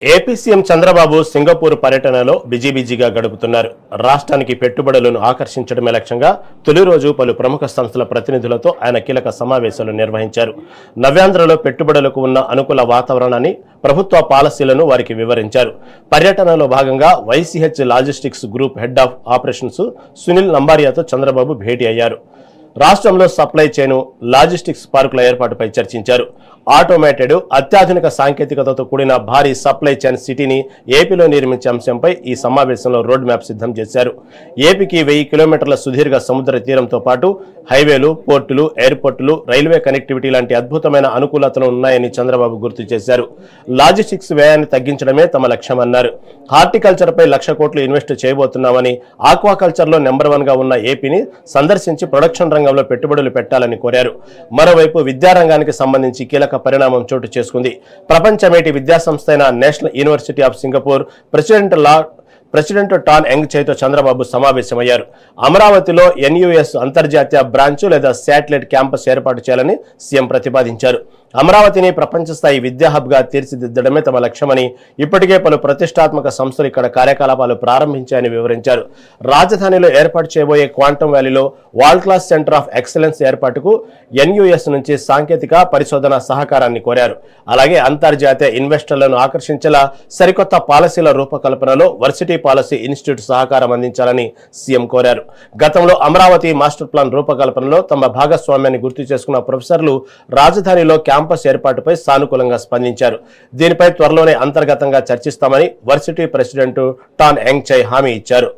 AP CM Chandrababu Singapore పర్యటనలో బిజీగా గడుపుతున్నారు. రాష్ట్రానికి పెట్టుబడులను ఆకర్షించడమే లక్ష్యంగా తొలి రోజు పలు ప్రముఖ సంస్థల ప్రతినిధులతో ఆయన కీలక సమావేశాలు నిర్వహించారు. నవ్యాంధ్రలో పెట్టుబడులకు ఉన్న అనుకూల వాతావరణాన్ని, ప్రభుత్వ పాలసీలను వారికి వివరించారు. పర్యటనలో భాగంగా YCH logistics group head of operations Sunil నంబారియాతో చంద్రబాబు భేటీ అయ్యారు. రాష్ట్రంలో సప్లై చైన్, లాజిస్టిక్స్ పార్కుల ఏర్పాటుపై చర్చించారు. ఆటోమేటెడ్, అత్యాధునిక సాంకేతికతతో కూడిన భారీ సప్లై చైన్ సిటీని ఏపీలో నిర్మించే అంశంపై ఈ సమావేశంలో రోడ్ మ్యాప్ సిద్ధం చేశారు. ఏపీకి 1000 కిలోమీటర్ల సుదీర్ఘ సముద్ర తీరంతో పాటు హైవేలు, పోర్టులు, ఎయిర్పోర్టులు, రైల్వే కనెక్టివిటీ లాంటి అద్భుతమైన అనుకూలతలు ఉన్నాయని చంద్రబాబు గుర్తు చేశారు. లాజిస్టిక్స్ వ్యయాన్ని తగ్గించడమే తమ లక్ష్యమన్నారు. హార్టికల్చర్పై 1,00,000 కోట్లు ఇన్వెస్ట్ చేయబోతున్నామని, ఆక్వాకల్చర్లో నెంబర్ 1గా ఉన్న ఏపీని సందర్శించి ప్రొడక్షన్ రంగంలో పెట్టుబడులు పెట్టాలని కోరారు. మరోవైపు విద్యారంగానికి సంబంధించి కీలక పరిణామం చోటు చేసుకుంది. ప్రపంచ మేటి విద్యాసంస్థ అయిన national university of Singapore president Tan Eng చైతో చంద్రబాబు సమావేశమయ్యారు. అమరావతిలో ఎన్యూఎస్ అంతర్జాతీయ బ్రాంచ్ లేదా శాటిలైట్ క్యాంపస్ ఏర్పాటు చేయాలని సీఎం ప్రతిపాదించారు. అమరావతిని ప్రపంచ స్థాయి విద్యా హబ్గా తీర్చిదిద్దడమే తమ లక్ష్యమని, ఇప్పటికే పలు ప్రతిష్టాత్మక సంస్థలు ఇక్కడ కార్యకలాపాలు ప్రారంభించాయని వివరించారు. రాజధానిలో ఏర్పాటు చేయబోయే క్వాంటమ్ వ్యాలీలో world class centre of excellence ఏర్పాటుకు ఎన్యూఎస్ నుంచి సాంకేతిక పరిశోధన సహకారాన్ని కోరారు. అలాగే అంతర్జాతీయ ఇన్వెస్టర్లను ఆకర్షించేలా సరికొత్త పాలసీల రూపకల్పనలో వర్సిటీ పాలసీ ఇన్స్టిట్యూట్ సహకారం అందించాలని సీఎం కోరారు. గతంలో అమరావతి మాస్టర్ ప్లాన్ రూపకల్పనలో తమ భాగస్వామ్యాన్ని గుర్తు చేసుకున్న ప్రొఫెసర్లు రాజధానిలో క్యాంపస్ ఏర్పాటుపై సానుకూలంగా స్పందించారు. దీనిపై త్వరలోనే అంతర్గతంగా చర్చిస్తామని వర్సిటీ ప్రెసిడెంట్ టాన్ యంగ్ చై హామీ ఇచ్చారు.